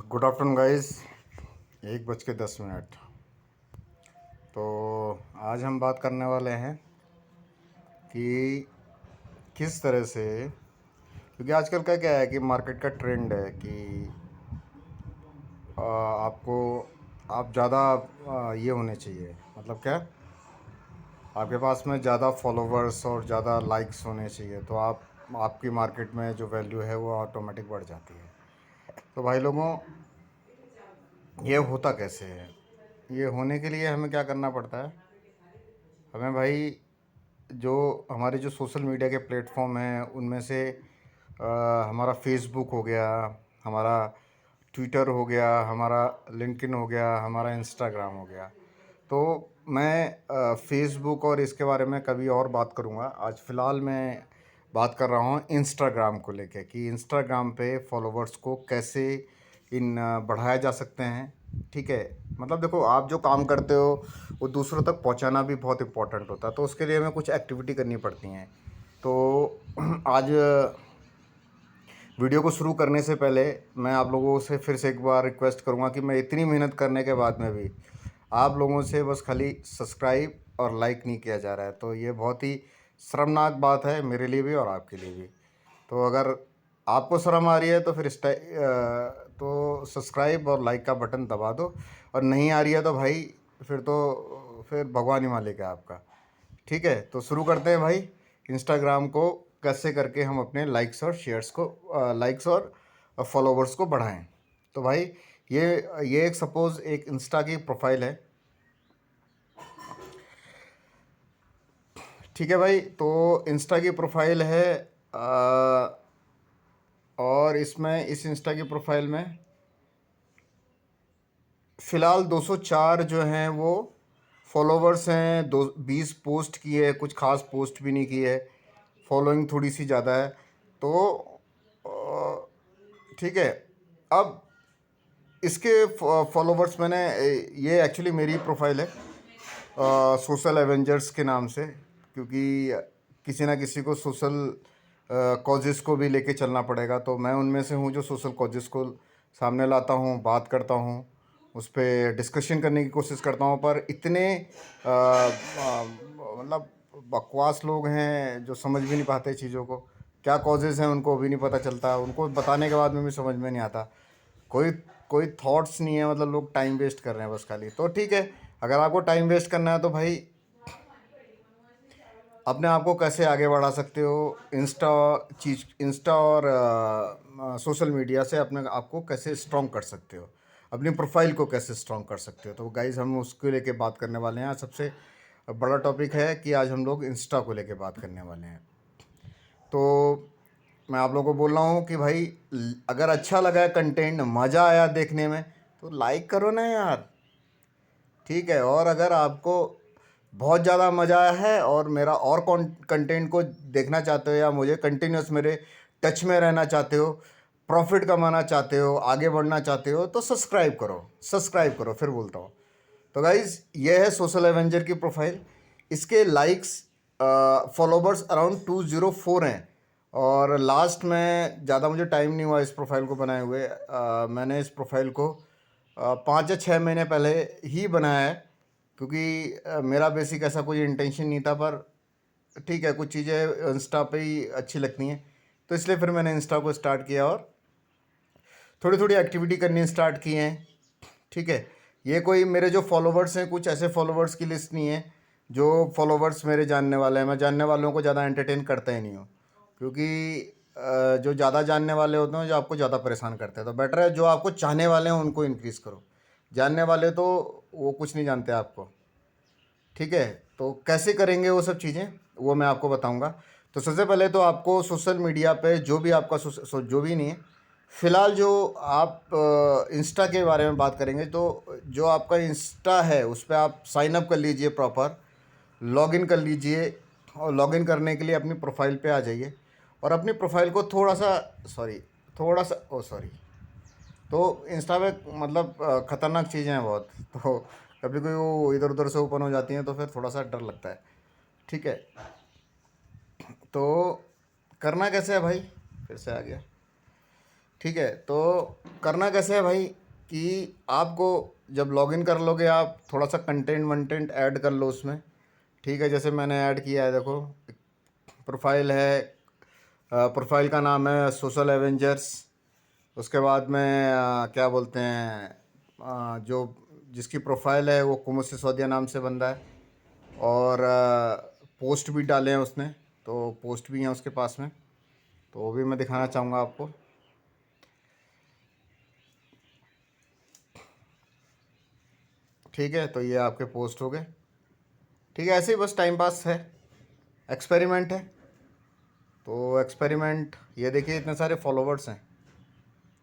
Good afternoon guys. 1:10। तो आज हम बात करने वाले हैं कि किस तरह से, क्योंकि आजकल का क्या है कि मार्केट का ट्रेंड है कि आपको आप ज़्यादा ये होने चाहिए, मतलब क्या, आपके पास में ज़्यादा फॉलोवर्स और ज़्यादा लाइक्स होने चाहिए, तो आपकी मार्केट में जो वैल्यू है वो ऑटोमेटिक बढ़ जाती है। तो भाई लोगों, ये होता कैसे है? ये होने के लिए हमें क्या करना पड़ता है? हमें भाई, जो हमारे जो सोशल मीडिया के प्लेटफॉर्म हैं उनमें से हमारा फेसबुक हो गया, हमारा ट्विटर हो गया, हमारा लिंक्डइन हो गया, हमारा इंस्टाग्राम हो गया। तो मैं फेसबुक और इसके बारे में कभी और बात करूँगा। आज फ़िलहाल मैं बात कर रहा हूँ इंस्टाग्राम को लेके कि इंस्टाग्राम पे फॉलोवर्स को कैसे बढ़ाया जा सकते हैं। ठीक है, मतलब देखो, आप जो काम करते हो वो दूसरों तक पहुंचाना भी बहुत इम्पोर्टेंट होता है, तो उसके लिए हमें कुछ एक्टिविटी करनी पड़ती हैं। तो आज वीडियो को शुरू करने से पहले मैं आप लोगों से फिर से एक बार रिक्वेस्ट करूंगा कि मैं इतनी मेहनत करने के बाद में भी आप लोगों से बस खाली सब्सक्राइब और लाइक नहीं किया जा रहा है, तो ये बहुत ही शर्मनाक बात है मेरे लिए भी और आपके लिए भी। तो अगर आपको शर्म आ रही है तो तो सब्सक्राइब और लाइक का बटन दबा दो, और नहीं आ रही है तो भाई फिर भगवान ही मालिक है आपका। ठीक है, तो शुरू करते हैं भाई। इंस्टाग्राम को कैसे करके हम अपने लाइक्स और फॉलोवर्स को बढ़ाएं। तो भाई, ये एक सपोज़ एक इंस्टा की प्रोफाइल है। ठीक है भाई, तो इंस्टा की प्रोफाइल है, और इस इंस्टा की प्रोफाइल में फ़िलहाल 204 जो हैं वो फॉलोवर्स हैं। 20 पोस्ट किए है, कुछ खास पोस्ट भी नहीं की है, फॉलोइंग थोड़ी सी ज़्यादा है। तो ठीक है, अब इसके फॉलोवर्स मैंने ये एक्चुअली मेरी प्रोफाइल है सोशल एवेंजर्स के नाम से, क्योंकि किसी ना किसी को सोशल कॉजेज़ को भी लेके चलना पड़ेगा। तो मैं उनमें से हूँ जो सोशल कॉजेज़ को सामने लाता हूँ, बात करता हूँ, उस पर डिस्कशन करने की कोशिश करता हूँ। पर इतने मतलब बकवास लोग हैं जो समझ भी नहीं पाते चीज़ों को, क्या कॉजेज़ हैं उनको भी नहीं पता चलता, उनको बताने के बाद में भी समझ में नहीं आता। कोई कोई थॉट्स नहीं है, मतलब लोग टाइम वेस्ट कर रहे हैं बस खाली। तो ठीक है, अगर आपको टाइम वेस्ट करना है तो भाई अपने आप को कैसे आगे बढ़ा सकते हो, इंस्टा और सोशल मीडिया से अपने आप को कैसे स्ट्रॉन्ग कर सकते हो, अपनी प्रोफाइल को कैसे स्ट्रॉन्ग कर सकते हो। तो गाइज़, हम उसको लेके बात करने वाले हैं। आज सबसे बड़ा टॉपिक है कि आज हम लोग इंस्टा को लेके बात करने वाले हैं। तो मैं आप लोगों को बोल रहा हूँ कि भाई, अगर अच्छा लगा है कंटेंट, मज़ा आया देखने में, तो लाइक करो ना यार। ठीक है, और अगर आपको बहुत ज़्यादा मज़ा आया है और मेरा और कंटेंट को देखना चाहते हो, या मुझे कंटिन्यूस मेरे टच में रहना चाहते हो, प्रॉफिट कमाना चाहते हो, आगे बढ़ना चाहते हो, तो सब्सक्राइब करो फिर बोलता हूँ। तो गाइज़, ये है सोशल एवेंजर की प्रोफाइल। इसके लाइक्स फॉलोवर्स अराउंड 204 हैं, और लास्ट में ज़्यादा मुझे टाइम नहीं हुआ इस प्रोफाइल को बनाए हुए। मैंने इस प्रोफाइल को 5 या 6 महीने पहले ही बनाया है, क्योंकि मेरा बेसिक ऐसा कोई इंटेंशन नहीं था। पर ठीक है, कुछ चीज़ें इंस्टा पे ही अच्छी लगती हैं, तो इसलिए फिर मैंने इंस्टा को स्टार्ट किया और थोड़ी थोड़ी एक्टिविटी करनी स्टार्ट की हैं। ठीक है, ये कोई मेरे जो फॉलोवर्स हैं, कुछ ऐसे फॉलोवर्स की लिस्ट नहीं है जो फॉलोवर्स मेरे जानने वाले हैं। मैं जानने वालों को ज़्यादा एंटरटेन करता ही नहीं हूँ, क्योंकि जो ज़्यादा जानने वाले होते हैं जो आपको ज़्यादा परेशान करते हैं, तो बेटर है जो आपको चाहने वाले हैं उनको इंक्रीज़ करो। जानने वाले तो वो कुछ नहीं जानते आपको। ठीक है, तो कैसे करेंगे वो सब चीज़ें, वो मैं आपको बताऊंगा। तो सबसे पहले तो आपको सोशल मीडिया पे जो भी आपका जो भी नहीं है, फ़िलहाल जो आप इंस्टा के बारे में बात करेंगे, तो जो आपका इंस्टा है उस पर आप साइन अप कर लीजिए, प्रॉपर लॉगिन कर लीजिए, और लॉगिन करने के लिए अपनी प्रोफाइल पे आ जाइए, और अपनी प्रोफाइल को थोड़ा सा सॉरी, तो इंस्टा पे मतलब ख़तरनाक चीज़ें हैं बहुत। तो कभी कोई वो इधर उधर से ओपन हो जाती हैं तो फिर थोड़ा सा डर लगता है। ठीक है, तो करना कैसे है भाई, फिर से आ गया। ठीक है, तो करना कैसे है भाई कि आपको जब लॉगिन कर लोगे आप थोड़ा सा कंटेंट वंटेंट ऐड कर लो उसमें। ठीक है, जैसे मैंने ऐड किया है, देखो प्रोफाइल है, प्रोफाइल का नाम है सोशल एवेंजर्स। उसके बाद में क्या बोलते हैं, जो जिसकी प्रोफाइल है वो कुमुद सिसोदिया नाम से बंदा है। और पोस्ट भी डाले हैं उसने, तो पोस्ट भी हैं उसके पास में, तो वो भी मैं दिखाना चाहूँगा आपको। ठीक है, तो ये आपके पोस्ट हो गए। ठीक है, ऐसे ही बस टाइम पास है, एक्सपेरिमेंट है। तो एक्सपेरिमेंट, ये देखिए इतने सारे फॉलोवर्स हैं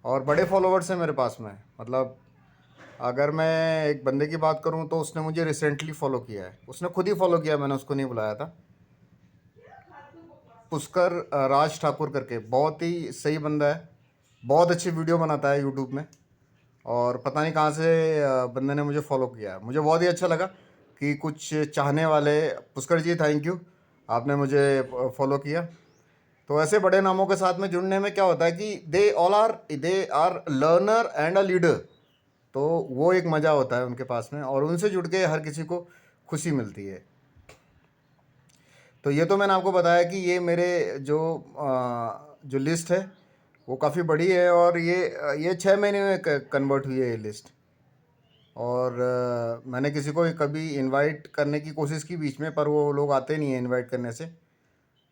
और बड़े फॉलोवर्स हैं मेरे पास में। मतलब अगर मैं एक बंदे की बात करूं तो उसने मुझे रिसेंटली फॉलो किया है, उसने खुद ही फॉलो किया, मैंने उसको नहीं बुलाया था। पुष्कर राज ठाकुर करके, बहुत ही सही बंदा है, बहुत अच्छी वीडियो बनाता है यूट्यूब में। और पता नहीं कहाँ से बंदे ने मुझे फॉलो किया है। मुझे बहुत ही अच्छा लगा कि कुछ चाहने वाले, पुष्कर जी थैंक यू, आपने मुझे फॉलो किया। तो ऐसे बड़े नामों के साथ में जुड़ने में क्या होता है कि they are learner and a leader. तो वो एक मज़ा होता है उनके पास में, और उनसे जुड़ के हर किसी को खुशी मिलती है। तो ये तो मैंने आपको बताया कि ये मेरे जो जो लिस्ट है वो काफ़ी बड़ी है, और ये 6 महीने में कन्वर्ट हुई है ये लिस्ट। और मैंने किसी को कभी इनवाइट करने की कोशिश की बीच में, पर वो लोग आते नहीं हैं इनवाइट करने से।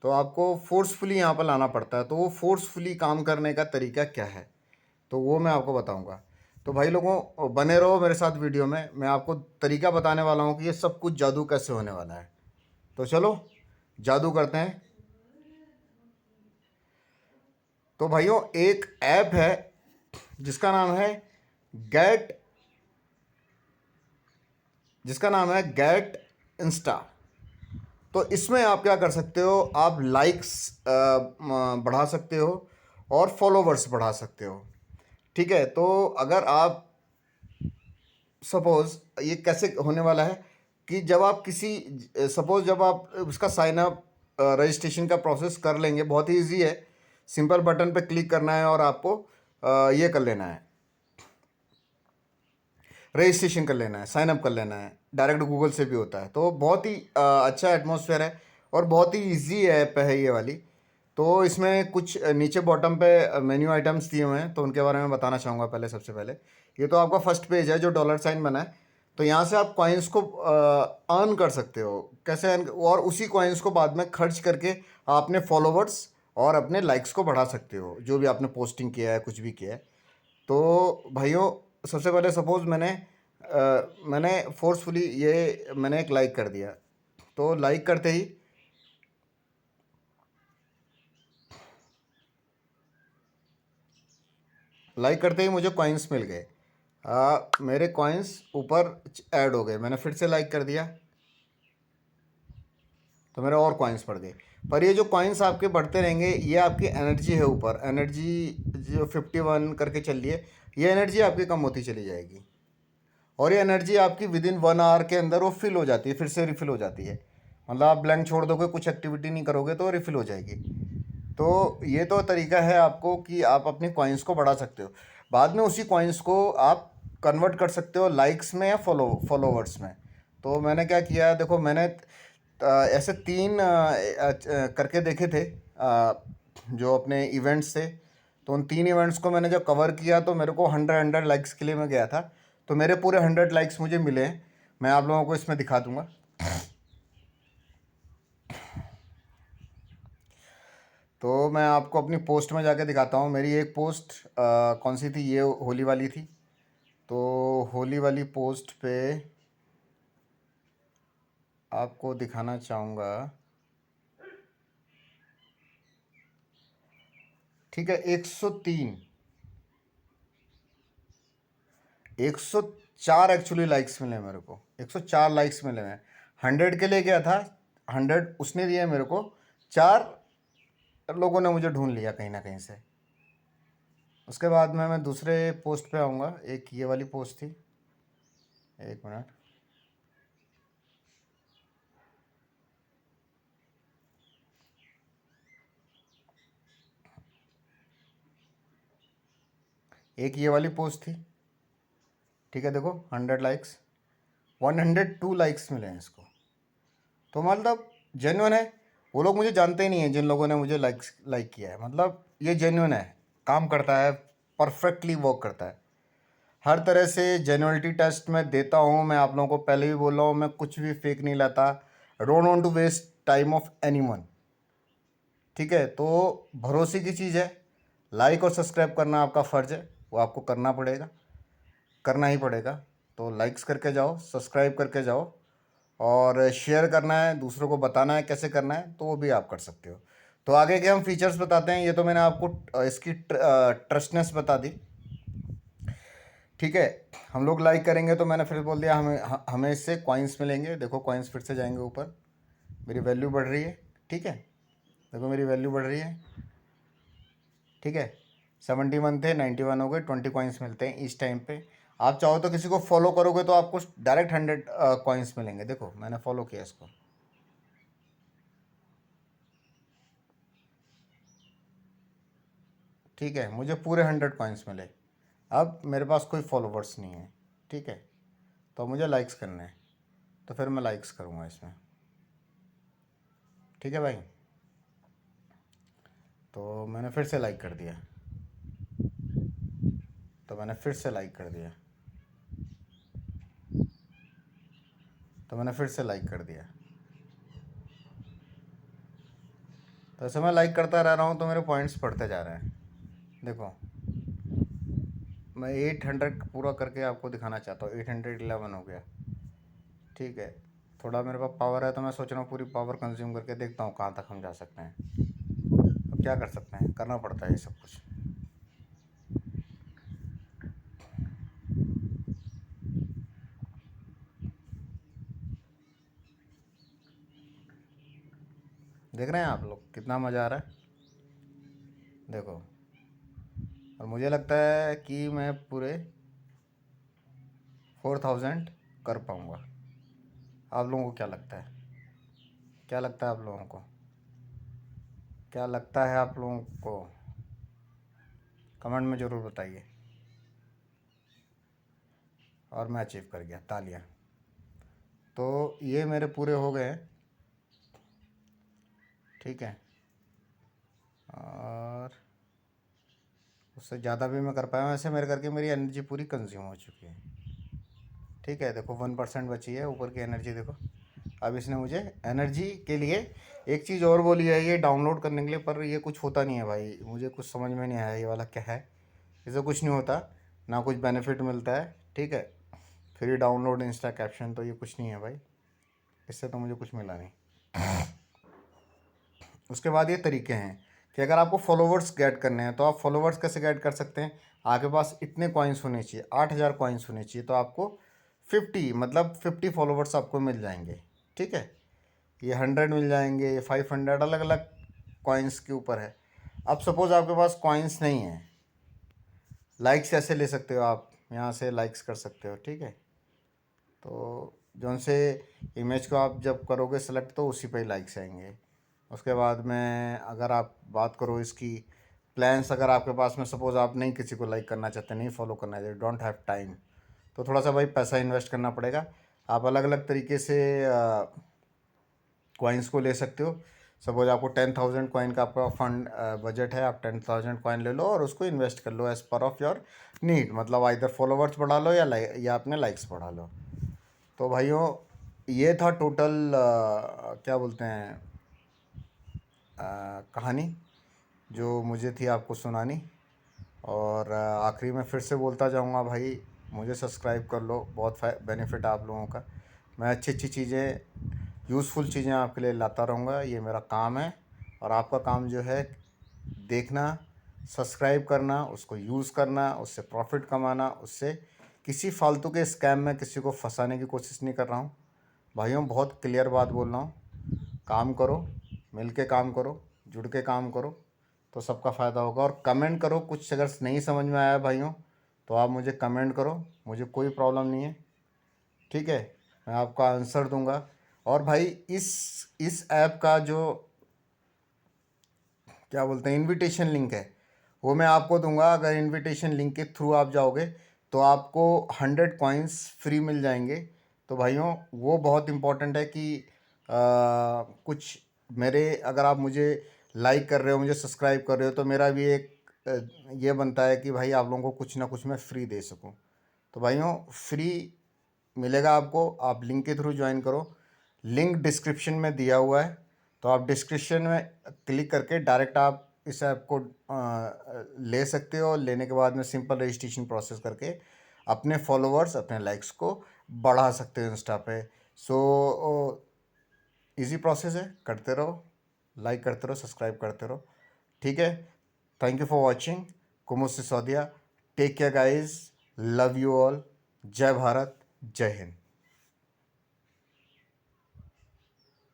तो आपको फोर्सफुली यहाँ पर लाना पड़ता है। तो वो फोर्सफुली काम करने का तरीका क्या है, तो वो मैं आपको बताऊंगा। तो भाई लोगों, बने रहो मेरे साथ वीडियो में, मैं आपको तरीका बताने वाला हूँ कि ये सब कुछ जादू कैसे होने वाला है। तो चलो जादू करते हैं। तो भाइयों, एक ऐप है जिसका नाम है गेट जिसका नाम है गेट इंस्टा। तो इसमें आप क्या कर सकते हो, आप लाइक्स बढ़ा सकते हो और फॉलोवर्स बढ़ा सकते हो। ठीक है, तो अगर आप सपोज़, ये कैसे होने वाला है कि जब आप किसी, सपोज़ जब आप उसका साइन अप रजिस्ट्रेशन का प्रोसेस कर लेंगे, बहुत ही ईजी है। सिंपल बटन पे क्लिक करना है और आपको ये कर लेना है, रजिस्ट्रेशन कर लेना है, साइन अप कर लेना है। डायरेक्ट गूगल से भी होता है। तो बहुत ही अच्छा एटमॉस्फेयर है और बहुत ही इजी ऐप है ये वाली। तो इसमें कुछ नीचे बॉटम पे मेन्यू आइटम्स दिए हुए हैं, तो उनके बारे में बताना चाहूँगा। पहले सबसे पहले ये तो आपका फर्स्ट पेज है जो डॉलर साइन बना है। तो यहाँ से आप कॉइन्स को अर्न कर सकते हो। कैसे earn, और उसी कॉइन्स को बाद में खर्च करके आप अपने फॉलोवर्स और अपने लाइक्स को बढ़ा सकते हो, जो भी आपने पोस्टिंग किया है, कुछ भी किया है। तो भाइयों, सबसे पहले सपोज़ मैंने फोर्सफुली ये मैंने एक लाइक कर दिया। तो लाइक करते ही मुझे कॉइन्स मिल गए। मेरे कॉइन्स ऊपर ऐड हो गए। मैंने फिर से लाइक कर दिया तो मेरे और कॉइन्स बढ़ गए। पर ये जो कॉइन्स आपके बढ़ते रहेंगे, ये आपकी एनर्जी है, ऊपर एनर्जी जो 51 करके चल रही है, ये एनर्जी आपकी कम होती चली जाएगी। और ये एनर्जी आपकी विद इन 1 आवर के अंदर वो फिल हो जाती है, फिर से रिफिल हो जाती है। मतलब आप ब्लैंक छोड़ दोगे, कुछ एक्टिविटी नहीं करोगे तो रिफिल हो जाएगी। तो ये तो तरीका है आपको कि आप अपने कॉइन्स को बढ़ा सकते हो। बाद में उसी कॉइन्स को आप कन्वर्ट कर सकते हो लाइक्स में या फॉलोवर्स में। तो मैंने क्या किया, देखो मैंने ऐसे 3 करके देखे थे, जो अपने इवेंट्स थे। तो उन 3 इवेंट्स को मैंने जब कवर किया तो मेरे को 100 लाइक्स के लिए मैं गया था। तो मेरे पूरे 100 लाइक्स मुझे मिले हैं। मैं आप लोगों को इसमें दिखा दूंगा। तो मैं आपको अपनी पोस्ट में जाके दिखाता हूँ। मेरी एक पोस्ट कौन सी थी, ये होली वाली थी। तो होली वाली पोस्ट पे आपको दिखाना चाहूँगा। ठीक है, 104 एक्चुअली लाइक्स मिले मेरे को, 104 लाइक्स मिले हैं। 100 के लिए गया था, 100 उसने दिया मेरे को, 4 लोगों ने मुझे ढूंढ लिया कहीं ना कहीं से। उसके बाद में मैं दूसरे पोस्ट पे आऊँगा। एक ये वाली पोस्ट थी, एक मिनट। एक ये वाली पोस्ट थी, ठीक है, देखो 100 लाइक्स, 102 लाइक्स मिले हैं इसको। तो मतलब जेन्युइन है। वो लोग मुझे जानते ही नहीं है जिन लोगों ने मुझे लाइक किया है, मतलब ये जेन्युइन है, काम करता है, परफेक्टली वर्क करता है। हर तरह से जेन्युइनिटी टेस्ट मैं देता हूँ। मैं आप लोगों को पहले भी बोल रहा हूँ, मैं कुछ भी फेक नहीं लाता। I don't want to waste time of anyone, ठीक है। तो भरोसे की चीज़ है, लाइक और सब्सक्राइब करना आपका फ़र्ज़ है, वो आपको करना पड़ेगा, करना ही पड़ेगा। तो लाइक्स करके जाओ, सब्सक्राइब करके जाओ, और शेयर करना है, दूसरों को बताना है कैसे करना है, तो वो भी आप कर सकते हो। तो आगे के हम फीचर्स बताते हैं। ये तो मैंने आपको इसकी ट्रस्टनेस बता दी, ठीक है। हम लोग लाइक करेंगे तो मैंने फिर बोल दिया हमें इससे कॉइन्स मिलेंगे। देखो कॉइन्स फिर से जाएंगे ऊपर, मेरी वैल्यू बढ़ रही है, ठीक है। देखो मेरी वैल्यू बढ़ रही है, ठीक है। 71 थे, 91 हो गए, 20 कॉइन्स मिलते हैं इस टाइम पे। आप चाहो तो किसी को फॉलो करोगे तो आपको डायरेक्ट 100 कॉइन्स मिलेंगे। देखो मैंने फॉलो किया इसको, ठीक है, मुझे पूरे 100 कॉइन्स मिले। अब मेरे पास कोई फॉलोवर्स नहीं है, ठीक है, तो मुझे लाइक्स करने हैं, तो फिर मैं लाइक्स करूँगा इसमें, ठीक है भाई। तो मैंने फिर से लाइक कर दिया, तो मैंने फिर से लाइक कर दिया, तो मैंने फिर से लाइक कर दिया। तो ऐसे मैं लाइक करता रह रहा हूँ तो मेरे पॉइंट्स बढ़ते जा रहे हैं। देखो मैं 800 पूरा करके आपको दिखाना चाहता हूँ, 811 हो गया, ठीक है। थोड़ा मेरे पास पावर है तो मैं सोच रहा हूँ पूरी पावर कंज्यूम करके देखता हूँ कहाँ तक हम जा सकते हैं। अब क्या कर सकते हैं, करना पड़ता है ये सब कुछ। देख रहे हैं आप लोग कितना मज़ा आ रहा है, देखो। और मुझे लगता है कि मैं पूरे 4000 कर पाऊँगा। आप लोगों को क्या लगता है, क्या लगता है आप लोगों को, क्या लगता है आप लोगों को, कमेंट में ज़रूर बताइए। और मैं अचीव कर गया, तालियां। तो ये मेरे पूरे हो गए, ठीक है। और उससे ज़्यादा भी मैं कर पाया, वैसे मेरे करके मेरी एनर्जी पूरी कंज्यूम हो चुकी है, ठीक है। देखो 1% बची है ऊपर की एनर्जी, देखो। अब इसने मुझे एनर्जी के लिए एक चीज़ और बोली है, ये डाउनलोड करने के लिए, पर ये कुछ होता नहीं है भाई, मुझे कुछ समझ में नहीं आया ये वाला क्या है। इससे कुछ नहीं होता, ना कुछ बेनिफिट मिलता है, ठीक है। फ्री डाउनलोड इंस्टा कैप्शन, तो ये कुछ नहीं है भाई, इससे तो मुझे कुछ मिला नहीं। उसके बाद ये तरीके हैं कि अगर आपको फॉलोवर्स गेट करने हैं तो आप फॉलोवर्स कैसे गेट कर सकते हैं। आपके पास इतने कॉइन्स होने चाहिए, 8000 कॉइन्स होने चाहिए, तो आपको 50 फॉलोवर्स आपको मिल जाएंगे, ठीक है। ये 100 मिल जाएंगे, ये 500, अलग अलग कॉइन्स के ऊपर है। अब सपोज़ आपके पास कॉइन्स नहीं है, लाइक्स ऐसे ले सकते हो, आप यहाँ से लाइक्स कर सकते हो, ठीक है। तो जौन से इमेज को आप जब करोगे सेलेक्ट तो उसी पे ही लाइक्स आएंगे। उसके बाद में अगर आप बात करो इसकी प्लान्स, अगर आपके पास में सपोज़ आप नहीं किसी को लाइक करना चाहते, नहीं फॉलो करना चाहते, डोंट हैव टाइम, तो थोड़ा सा भाई पैसा इन्वेस्ट करना पड़ेगा। आप अलग अलग तरीके से कॉइन्स को ले सकते हो। सपोज आपको 10,000 कॉइन का आपका फंड बजट है, आप 10,000 कॉइन ले लो और उसको इन्वेस्ट कर लो as per of your need, मतलब इधर फॉलोवर्स बढ़ा लो या अपने लाइक्स बढ़ा लो। तो भाइयों ये था टोटल क्या बोलते हैं कहानी जो मुझे थी आपको सुनानी। और आखिरी में फिर से बोलता जाऊंगा भाई, मुझे सब्सक्राइब कर लो, बहुत बेनिफिट है आप लोगों का। मैं अच्छी अच्छी चीज़ें, यूज़फुल चीज़ें आपके लिए लाता रहूँगा, ये मेरा काम है। और आपका काम जो है देखना, सब्सक्राइब करना, उसको यूज़ करना, उससे प्रॉफिट कमाना, उससे किसी फालतू के स्कैम में किसी को फंसाने की कोशिश नहीं कर रहा हूँ भाइयों। बहुत क्लियर बात बोल रहा हूँ, काम करो, मिल के काम करो, जुड़ के काम करो, तो सबका फ़ायदा होगा। और कमेंट करो, कुछ अगर नहीं समझ में आया भाइयों तो आप मुझे कमेंट करो, मुझे कोई प्रॉब्लम नहीं है, ठीक है, मैं आपका आंसर दूंगा। और भाई इस ऐप का जो क्या बोलते हैं इनविटेशन लिंक है, वो मैं आपको दूंगा। अगर इनविटेशन लिंक के थ्रू आप जाओगे तो आपको 100 कॉइन्स फ्री मिल जाएंगे। तो भाइयों वो बहुत इम्पोर्टेंट है कि कुछ मेरे, अगर आप मुझे लाइक कर रहे हो, मुझे सब्सक्राइब कर रहे हो, तो मेरा भी एक ये बनता है कि भाई आप लोगों को कुछ ना कुछ मैं फ्री दे सकूं। तो भाइयों फ्री मिलेगा आपको, आप लिंक के थ्रू ज्वाइन करो। लिंक डिस्क्रिप्शन में दिया हुआ है, तो आप डिस्क्रिप्शन में क्लिक करके डायरेक्ट आप इस ऐप को ले सकते हो। लेने के बाद में सिंपल रजिस्ट्रेशन प्रोसेस करके अपने फॉलोअर्स, अपने लाइक्स को बढ़ा सकते हो इंस्टा पे। सो इजी प्रोसेस है, करते रहो, लाइक करते रहो, सब्सक्राइब करते रहो, ठीक है। Thank you for watching. Kumud Sisodia, take care guys, love you all, जय भारत, जय हिंद।